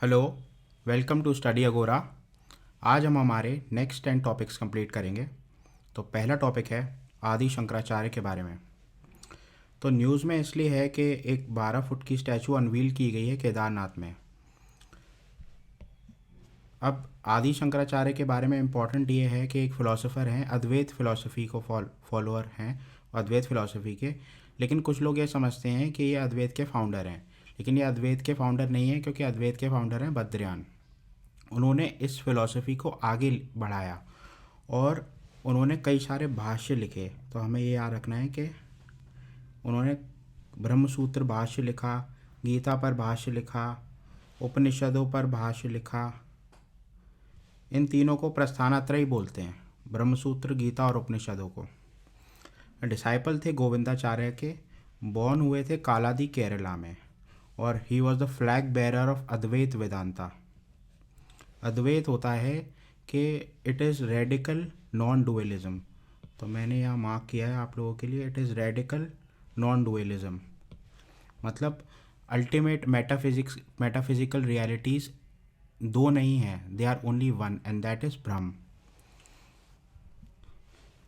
Hello, welcome to study अगोरा। आज हम हमारे नेक्स्ट 10 टॉपिक्स कंप्लीट करेंगे। तो पहला टॉपिक है आदि शंकराचार्य के बारे में। तो न्यूज़ में इसलिए है कि एक 12 फुट की स्टैचू अनवील की गई है केदारनाथ में। अब आदि शंकराचार्य के बारे में इम्पॉर्टेंट ये है कि एक फ़िलासफ़र हैं, अद्वैत फ़िलासफ़ी को फॉलोअर हैं, अद्वैत फ़िलासफ़ी के। लेकिन कुछ लोग ये समझते हैं कि ये अद्वैत के फाउंडर हैं, लेकिन ये अद्वैत के फाउंडर नहीं है, क्योंकि अद्वैत के फाउंडर हैं बद्रियान। उन्होंने इस फिलॉसफी को आगे बढ़ाया और उन्होंने कई सारे भाष्य लिखे। तो हमें ये याद रखना है कि उन्होंने ब्रह्मसूत्र भाष्य लिखा, गीता पर भाष्य लिखा, उपनिषदों पर भाष्य लिखा। इन तीनों को प्रस्थानत्रयी बोलते हैं, ब्रह्मसूत्र, गीता और उपनिषदों को। डिसाइपल थे गोविंदाचार्य के, बॉर्न हुए थे कालादी केरला में, और he was the flag bearer of Advaita Vedanta. Advaita होता है कि it is radical non dualism. तो मैंने यहाँ मार्क किया है आप लोगों के लिए, it is radical non dualism. मतलब अल्टीमेट मेटाफिजिकल रियलिटीज़ दो नहीं हैं, they are only one, and that is Brahm.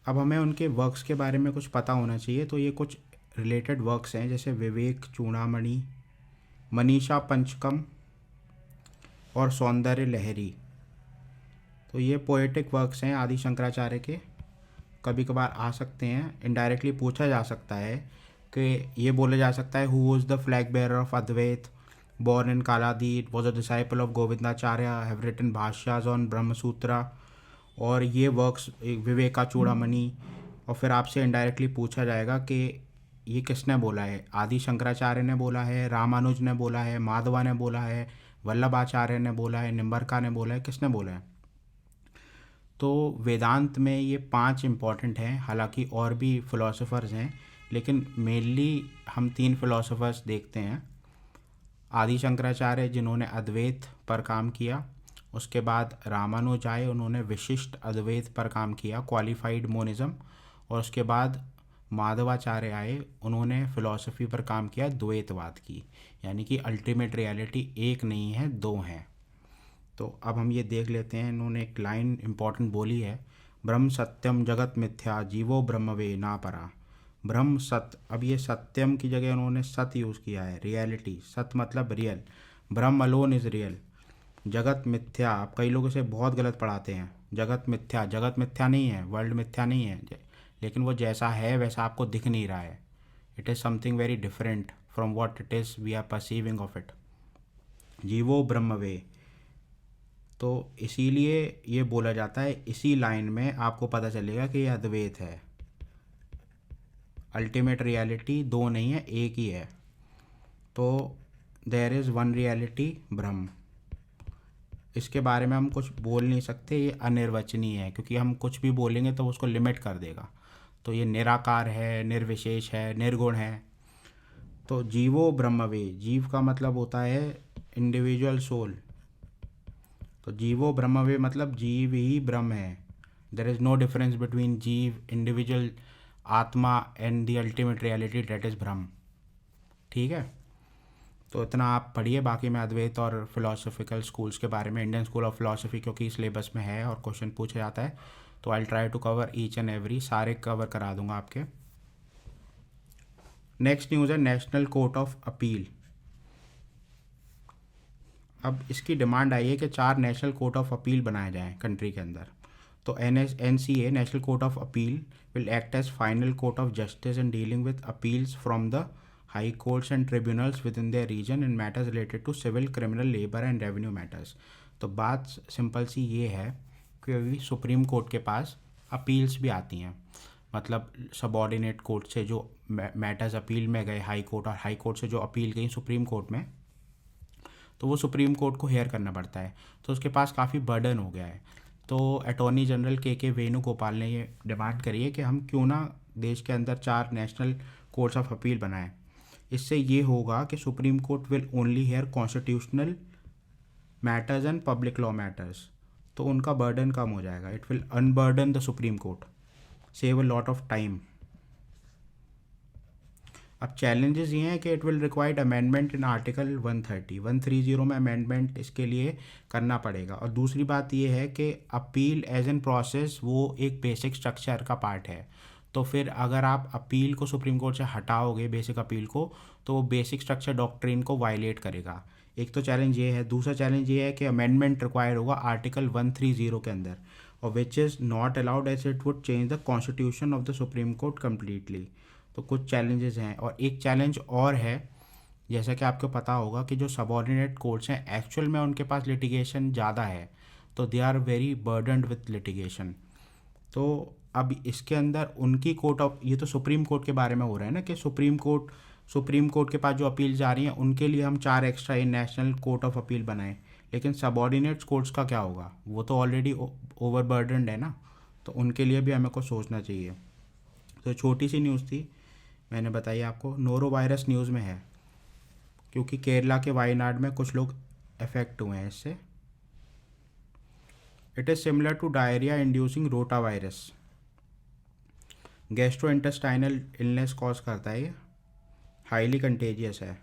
अब हमें उनके वर्क्स के बारे में कुछ पता होना चाहिए। तो ये कुछ रिलेटेड वर्क्स हैं, जैसे विवेक चूड़ामणि, मनीषा पंचकम और सौंदर्य लहरी। तो ये पोएटिक वर्क्स हैं आदि शंकराचार्य के। कभी कभार आ सकते हैं, इनडायरेक्टली पूछा जा सकता है कि ये बोला जा सकता है, who was the flag bearer of Advaita, born in Kaladit, was a disciple of Govindacharya, have written भाष्यास ऑन ब्रह्मसूत्रा, और ये वर्क्स विवेका चूड़ामणि। और फिर आपसे इनडायरेक्टली पूछा जाएगा कि ये किसने बोला है, आदि शंकराचार्य ने बोला है, रामानुज ने बोला है, माधवा ने बोला है, वल्लभाचार्य ने बोला है, निम्बरका ने बोला है, किसने बोला है। तो वेदांत में ये 5 इम्पॉर्टेंट हैं। हालांकि और भी फ़िलासफ़र्स हैं, लेकिन मेनली हम 3 फ़िलासफ़र्स देखते हैं। आदि शंकराचार्य जिन्होंने अद्वैत पर काम किया, उसके बाद रामानुज आए, उन्होंने विशिष्ट अद्वैत पर काम किया, क्वालिफाइड मोनिज़म। और उसके बाद माधवाचार्य आए, उन्होंने फ़िलासफ़ी पर काम किया द्वैतवाद की, यानी कि अल्टीमेट रियलिटी एक नहीं है, दो हैं। तो अब हम ये देख लेते हैं, इन्होंने एक लाइन इम्पॉर्टेंट बोली है, ब्रह्म सत्यम जगत मिथ्या जीवो ब्रह्मवे ना परा। ब्रह्म सत्य, अब ये सत्यम की जगह उन्होंने सत्य यूज़ किया है, रियलिटी। सत्य मतलब real, Brahma alone is real. जगत मिथ्या, आप कई लोग इसे बहुत गलत पढ़ाते हैं। जगत मिथ्या, जगत मिथ्या नहीं है, वर्ल्ड मिथ्या नहीं है, लेकिन वो जैसा है वैसा आपको दिख नहीं रहा है। It is something very different from what it is we are perceiving of it. जीवो ब्रह्मवे, तो इसीलिए ये बोला जाता है, इसी लाइन में आपको पता चलेगा कि ये अद्वैत है। अल्टीमेट रियलिटी दो नहीं है, एक ही है। तो देयर इज़ वन रियलिटी ब्रह्म। इसके बारे में हम कुछ बोल नहीं सकते, ये अनिर्वचनीय है, क्योंकि हम कुछ भी बोलेंगे तो उसको लिमिट कर देगा। तो ये निराकार है, निर्विशेष है, निर्गुण है। तो जीवो ब्रह्मवे, जीव का मतलब होता है इंडिविजुअल सोल। तो जीवो ब्रह्मवे मतलब जीव ही ब्रह्म है। There is no difference between jiva, individual atma, and the ultimate reality that is Brahm. ठीक है, तो इतना आप पढ़िए। बाकी मैं अद्वैत और फिलोसफिकल स्कूल्स के बारे में, इंडियन स्कूल ऑफ फिलोसफी क्योंकि सिलेबस में है और क्वेश्चन पूछा जाता है, तो I try to cover each and every, सारे कवर करा दूंगा आपके। नेक्स्ट न्यूज़ है नेशनल कोर्ट ऑफ अपील। अब इसकी डिमांड आई है कि 4 नेशनल कोर्ट ऑफ अपील बनाए जाएं कंट्री के अंदर। तो NCA, National Court of Appeal, will act as final court of justice in dealing with appeals from the high courts and tribunals within their region in matters related to civil, criminal, labour and revenue matters. तो बात simple सी ये है कि अभी supreme court के पास appeals भी आती हैं, मतलब सबॉर्डिनेट कोर्ट से जो मैटर्स अपील में गए हाई कोर्ट, और हाई कोर्ट से जो अपील गई सुप्रीम कोर्ट में, तो वो सुप्रीम कोर्ट को हेयर करना पड़ता है। तो उसके पास काफ़ी बर्डन हो गया है। तो अटॉर्नी जनरल के वेणुगोपाल ने ये डिमांड करी है कि हम क्यों ना देश के अंदर 4 नेशनल कोर्ट्स ऑफ अपील बनाएं। इससे ये होगा कि Supreme Court will only hear constitutional matters and public law matters. तो उनका बर्डन कम हो जाएगा, it will unburden the Supreme Court, save a lot of time. अब चैलेंजेस ये हैं कि it will required amendment in article 130 में अमेंडमेंट इसके लिए करना पड़ेगा। और दूसरी बात ये है कि अपील एज एन प्रोसेस वो एक बेसिक स्ट्रक्चर का पार्ट है, तो फिर अगर आप अपील को सुप्रीम कोर्ट से हटाओगे बेसिक अपील को, तो वो बेसिक स्ट्रक्चर डॉक्ट्रिन को वायलेट करेगा। एक तो चैलेंज ये है। दूसरा चैलेंज ये है कि अमेंडमेंट रिक्वायर होगा आर्टिकल 130 के अंदर, और which is not allowed as it would change the constitution of the Supreme Court completely. तो कुछ चैलेंजेस हैं। और एक चैलेंज और है, जैसा कि आपको पता होगा कि जो सबऑर्डिनेट कोर्ट्स हैं एक्चुअल में उनके पास लिटिगेशन ज़्यादा है, तो they are very burdened with litigation. तो अब इसके अंदर उनकी कोर्ट ऑफ, ये तो सुप्रीम कोर्ट के बारे में हो रहा है ना कि सुप्रीम कोर्ट के पास जो अपील जा रही हैं उनके लिए हम 4 extra national Court of appeal बनाएं, लेकिन सबऑर्डिनेट कोर्ट्स का क्या होगा, वो तो ऑलरेडी ओवरबर्डनड है ना, तो उनके लिए भी हमें को सोचना चाहिए। तो छोटी सी न्यूज़ थी, मैंने बताई आपको। नोरो वायरस न्यूज़ में है क्योंकि केरला के वायनाड में कुछ लोग अफेक्ट हुए हैं इससे। It is similar to diarrhoea inducing rota virus, gastro intestinal illness cause करता है, ये हाईली कंटेजियस है।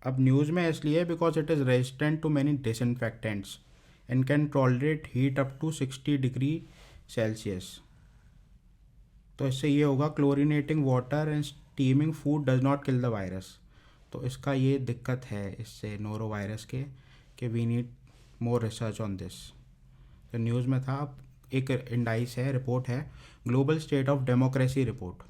अब न्यूज़ में इसलिए because it is resistant to many disinfectants and can tolerate heat up to 60 degree Celsius. तो इससे ये होगा chlorinating water and steaming food does not kill the virus. तो इसका ये दिक्कत है इससे नोरो वायरस के, कि we need more research on this. तो न्यूज़ में था। अब एक इंडाइस है, रिपोर्ट है, global state of democracy report.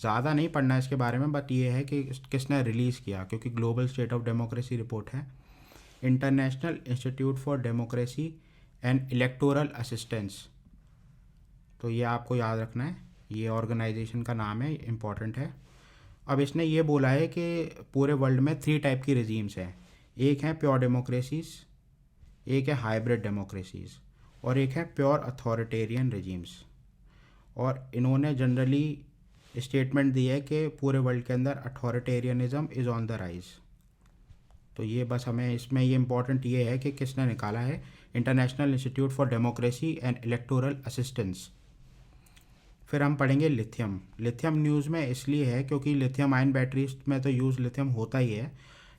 ज़्यादा नहीं पढ़ना है इसके बारे में, बट ये है कि किसने रिलीज़ किया, क्योंकि global state of democracy report है। International institute for democracy and electoral assistance, तो ये आपको याद रखना है, ये ऑर्गेनाइजेशन का नाम है, इम्पॉर्टेंट है। अब इसने ये बोला है कि पूरे वर्ल्ड में 3 टाइप की रेजीम्स हैं। एक है प्योर डेमोक्रेसीज, एक है हाइब्रिड डेमोक्रेसीज, और एक है प्योर अथॉरिटेरियन रेजीम्स। और इन्होंने जनरली स्टेटमेंट दी है कि पूरे वर्ल्ड के अंदर authoritarianism is on the rise. तो ये बस हमें इसमें ये इम्पॉर्टेंट ये है कि किसने निकाला है, international institute for democracy and electoral assistance. फिर हम पढ़ेंगे लिथियम। लिथियम न्यूज़ में इसलिए है क्योंकि लिथियम आयन बैटरीज में तो यूज़ लिथियम होता ही है,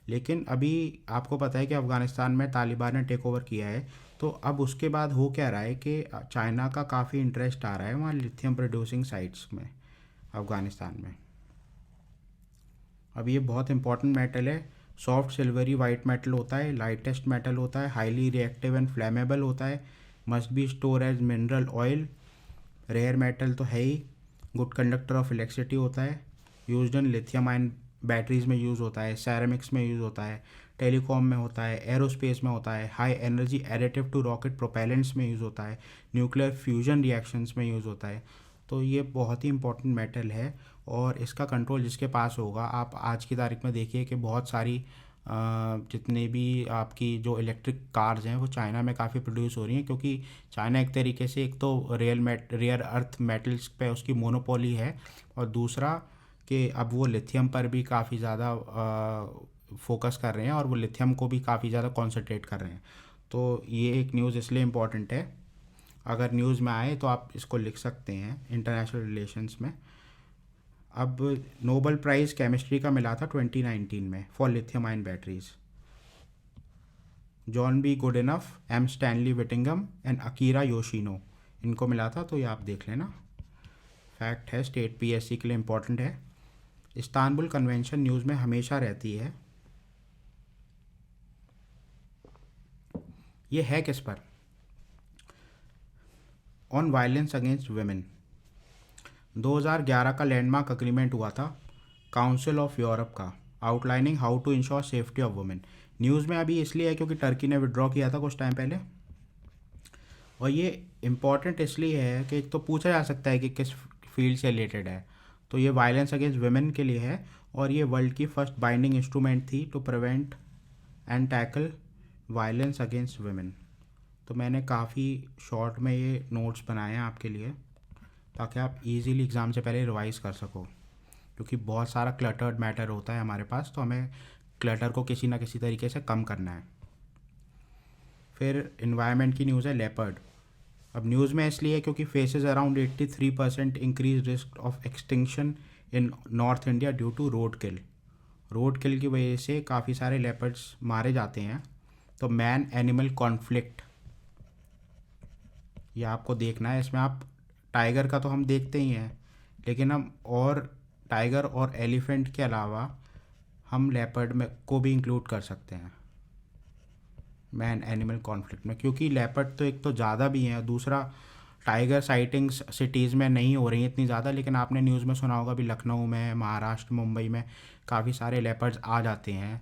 लेकिन अभी आपको पता है कि अफ़गानिस्तान में तालिबान ने टेक ओवर किया है, तो अब उसके बाद हो क्या रहा है कि चाइना का काफ़ी इंटरेस्ट आ रहा है वहाँ लिथियम प्रोड्यूसिंग साइट्स में अफ़गानिस्तान में। अब ये बहुत इंपॉर्टेंट मेटल है, सॉफ्ट सिल्वरी वाइट मेटल होता है, लाइटेस्ट मेटल होता है, हाईली रिएक्टिव एंड फ्लेमेबल होता है, must be store as mineral oil, rare metal तो है ही, गुड कंडक्टर ऑफ इलेक्ट्रिसिटी होता है, used in lithium ion batteries में यूज़ होता है, सैरामिक्स में यूज़ होता है, टेलीकॉम में होता है, एरोस्पेस में होता है, high energy additive to rocket propellants में यूज़ होता है, न्यूक्लियर फ्यूजन रिएक्शंस में यूज़ होता है। तो ये बहुत ही इंपॉर्टेंट मेटल है, और इसका कंट्रोल जिसके पास होगा, आप आज की तारीख में देखिए कि बहुत सारी जितने भी आपकी जो इलेक्ट्रिक कार्स हैं वो चाइना में काफ़ी प्रोड्यूस हो रही हैं, क्योंकि चाइना एक तरीके से एक तो रेयर अर्थ मेटल्स पे उसकी मोनोपोली है, और दूसरा कि अब वो लिथियम पर भी काफ़ी ज़्यादा फोकस कर रहे हैं, और वो लिथियम को भी काफ़ी ज़्यादा कॉन्सेंट्रेट कर रहे हैं। तो ये एक न्यूज़ इसलिए इम्पॉर्टेंट है, अगर न्यूज़ में आए तो आप इसको लिख सकते हैं इंटरनेशनल रिलेशंस में। अब नोबेल प्राइज़ केमिस्ट्री का मिला था 2019 में for lithium ion batteries. John B Goodenough, M Stanley Whittingham and Akira Yoshino, इनको मिला था। तो ये आप देख लेना, फैक्ट है, स्टेट पीएससी के लिए इम्पोर्टेंट है। इस्तांबुल कन्वेंशन न्यूज़ में हमेशा रहती है। ये है किस पर, ऑन वायलेंस अगेंस्ट वेमेन। 2011 का लैंडमार्क अग्रीमेंट हुआ था काउंसिल ऑफ यूरोप का, outlining how to ensure safety of women. News में अभी इसलिए है क्योंकि टर्की ने विड्रॉ किया था कुछ टाइम पहले, और ये इम्पॉर्टेंट इसलिए है कि एक तो पूछा जा सकता है कि किस फील्ड से रिलेटेड है, तो ये वायलेंस अगेंस्ट वेमेन के लिए है, और ये वर्ल्ड की फर्स्ट बाइंडिंग इंस्ट्रूमेंट थी to prevent and tackle violence against women. तो मैंने काफ़ी शॉर्ट में ये नोट्स बनाए हैं आपके लिए, ताकि आप इजीली एग्ज़ाम से पहले रिवाइज कर सको, क्योंकि बहुत सारा क्लटर्ड मैटर होता है हमारे पास, तो हमें क्लटर को किसी ना किसी तरीके से कम करना है। फिर इन्वायरमेंट की न्यूज़ है लेपर्ड। अब न्यूज़ में इसलिए क्योंकि faces around 83% increase risk of extinction in north India due to road kill की वजह से काफ़ी सारे लेपर्ड्स मारे जाते हैं। तो मैन एनिमल कॉन्फ्लिक्ट ये आपको देखना है। इसमें आप टाइगर का तो हम देखते ही हैं, लेकिन हम और टाइगर और एलिफेंट के अलावा हम लेपर्ड में को भी इंक्लूड कर सकते हैं मैन एनिमल कॉन्फ्लिक्ट में, क्योंकि लेपर्ड तो एक तो ज़्यादा भी हैं, दूसरा टाइगर साइटिंग्स सिटीज़ में नहीं हो रही हैं इतनी ज़्यादा, लेकिन आपने न्यूज़ में सुना होगा भी लखनऊ में, महाराष्ट्र, मुंबई में काफ़ी सारे लेपर्ड्स आ जाते हैं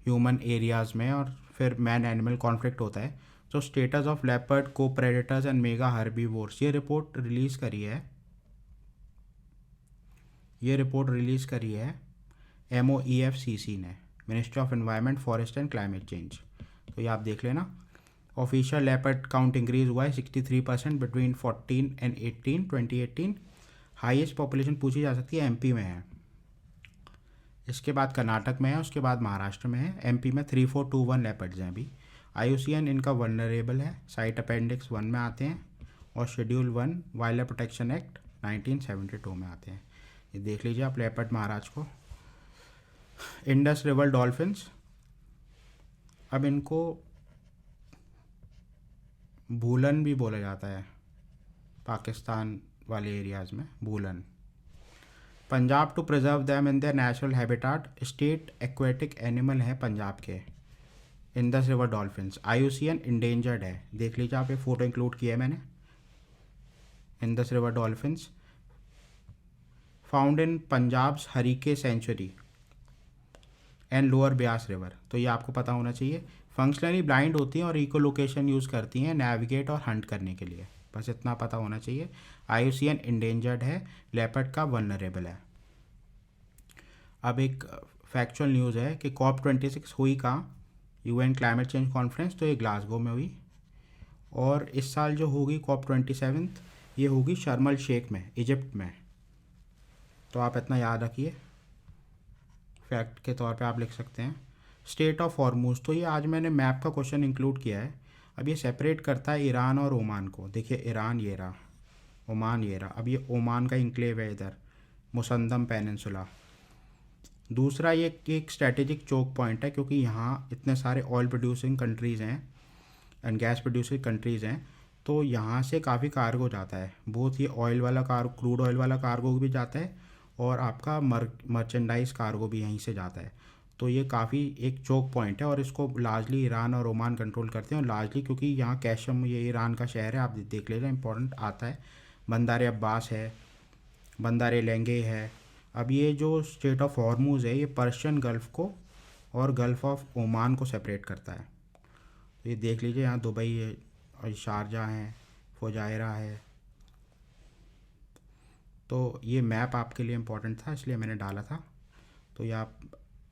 ह्यूमन एरियाज़ में, और फिर मैन एनिमल कॉन्फ्लिक्ट होता है। तो स्टेटस ऑफ लेपर्ड को प्रेडेटर्स एंड मेगा हर्बीवोर्स ये रिपोर्ट रिलीज़ करी है MOEFCC ने, ministry of environment, forest and climate change. तो ये आप देख लेना। ऑफिशियल लेपर्ड काउंट इंक्रीज हुआ है 63% बिटवीन 2018। हाईएस्ट पॉपुलेशन पूछी जा सकती है MP में है, इसके बाद कर्नाटक में है, उसके बाद महाराष्ट्र में है। MP में 3421 लेपर्ड्स हैं अभी। IUCN इनका वनरेबल है, साइट अपेंडिक्स 1 में आते हैं, और schedule 1 wild life protection act 1972 में आते हैं। ये देख लीजिए आप लेपर्ड महाराज को। इंडस रिवर डॉल्फिन्स, अब इनको भूलन भी बोला जाता है पाकिस्तान वाले एरियाज़ में, Bhulan. Punjab to preserve them in their natural habitat, state aquatic animal है पंजाब के Indus river dolphins. IUCN endangered है, देख लीजिए आप, ये फ़ोटो इंक्लूड किया है मैंने। Indus river dolphins found in Punjab's Harike sanctuary and lower Beas river. तो ये आपको पता होना चाहिए। फंक्शनली ब्लाइंड होती हैं और इको लोकेशन यूज़ करती हैं नेविगेट और हंट करने के लिए, बस इतना पता होना चाहिए। IUCN इंडेंजर्ड है, लेपर्ड का वल्नरेबल है। अब एक फैक्चुअल न्यूज़ है कि COP26 हुई कहाँ, UN क्लाइमेट चेंज कॉन्फ्रेंस, तो ये ग्लासगो में हुई। और इस साल जो होगी COP27 ये होगी शर्म अल शेख में, इजिप्ट में। तो आप इतना याद रखिए, फैक्ट के तौर पे आप लिख सकते हैं। स्टेट ऑफ हॉर्मूज, तो ये आज मैंने मैप का क्वेश्चन इंक्लूड किया है। अब ये सेपरेट करता है ईरान और ओमान को। देखिए ईरान ये रहा, ओमान ये रहा। अब ये ओमान का इंक्लेव है इधर, मुसंदम पेनिनसुला। दूसरा ये एक स्ट्रेटेजिक चोक पॉइंट है, क्योंकि यहाँ इतने सारे ऑयल प्रोड्यूसिंग कंट्रीज़ हैं एंड गैस प्रोड्यूसिंग कंट्रीज़ हैं, तो यहाँ से काफ़ी कार्गो जाता है। बहुत ये ऑयल वाला क्रूड ऑयल वाला कार्गो भी जाता है, और आपका मर्चेंडाइज कार्गो भी यहीं से जाता है। तो ये काफ़ी एक चोक पॉइंट है, और इसको लार्जली ईरान और ओमान कंट्रोल करते हैं। और लार्जली क्योंकि यहाँ कैशम, ये ईरान का शहर है, आप देख लीजिए, इंपॉर्टेंट आता है। बंदार अब्बास है, बंदार लेंगे है। अब ये जो स्टेट ऑफ हॉर्मूज है, ये पर्शियन गल्फ़ को और गल्फ़ ऑफ ओमान को सेपरेट करता है। तो ये देख लीजिए, यहाँ दुबई है और शारजा है, फुजायरा है। तो ये मैप आपके लिए इम्पोर्टेंट था, इसलिए मैंने डाला था। तो ये आप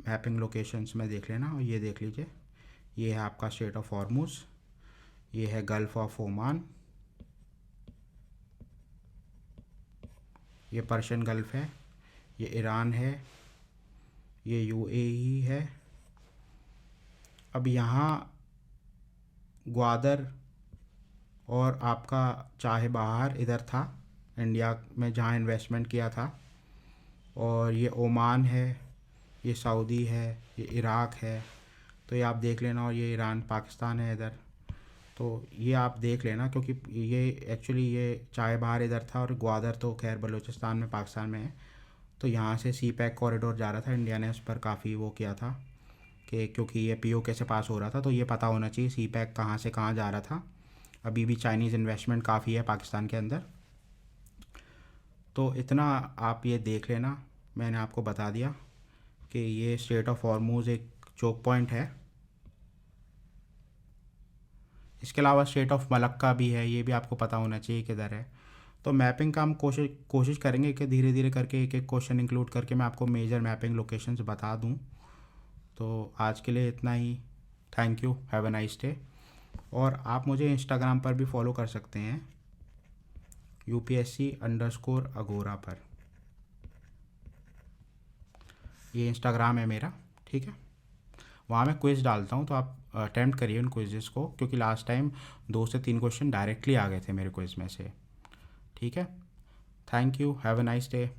मैपिंग लोकेशंस में देख लेना। और ये देख लीजिए, ये है आपका स्टेट ऑफ हॉर्मूज, ये है गल्फ़ ऑफ ओमान, ये पर्शियन गल्फ़ है, ये ईरान है, ये UAE है। अब यहाँ ग्वादर और आपका चाहे बाहर इधर था इंडिया में जहाँ इन्वेस्टमेंट किया था, और ये ओमान है, ये सऊदी है, ये इराक़ है। तो ये आप देख लेना। और ये ईरान, पाकिस्तान है इधर। तो ये आप देख लेना, क्योंकि ये एक्चुअली ये चाहे बाहर इधर था, और ग्वादर तो खैर बलूचिस्तान में, पाकिस्तान में है। तो यहाँ से CPEC कॉरिडोर जा रहा था, इंडिया ने उस पर काफ़ी वो किया था कि क्योंकि ये POK से पास हो रहा था, तो ये पता होना चाहिए CPEC कहाँ से कहाँ जा रहा था। अभी भी चाइनीज़ इन्वेस्टमेंट काफ़ी है पाकिस्तान के अंदर। तो इतना आप ये देख लेना, मैंने आपको बता दिया कि ये स्टेट ऑफ हॉर्मूज एक चोक पॉइंट है। इसके अलावा स्टेट ऑफ मलक्का भी है, ये भी आपको पता होना चाहिए किधर है। तो मैपिंग का हम कोशिश करेंगे कि धीरे धीरे करके एक एक क्वेश्चन इंक्लूड करके मैं आपको मेजर मैपिंग लोकेशंस बता दूं। तो आज के लिए इतना ही। Thank you, have a nice day. और आप मुझे इंस्टाग्राम पर भी फॉलो कर सकते हैं, UPSC_Agora पर, ये इंस्टाग्राम है मेरा, ठीक है। वहाँ मैं क्विज़ डालता हूँ, तो आप अटेम्प्ट करिए उन क्विज़ेस को, क्योंकि लास्ट टाइम 2 से 3 क्वेश्चन डायरेक्टली आ गए थे मेरे क्विज़ में से, ठीक है। Thank you, have a nice day.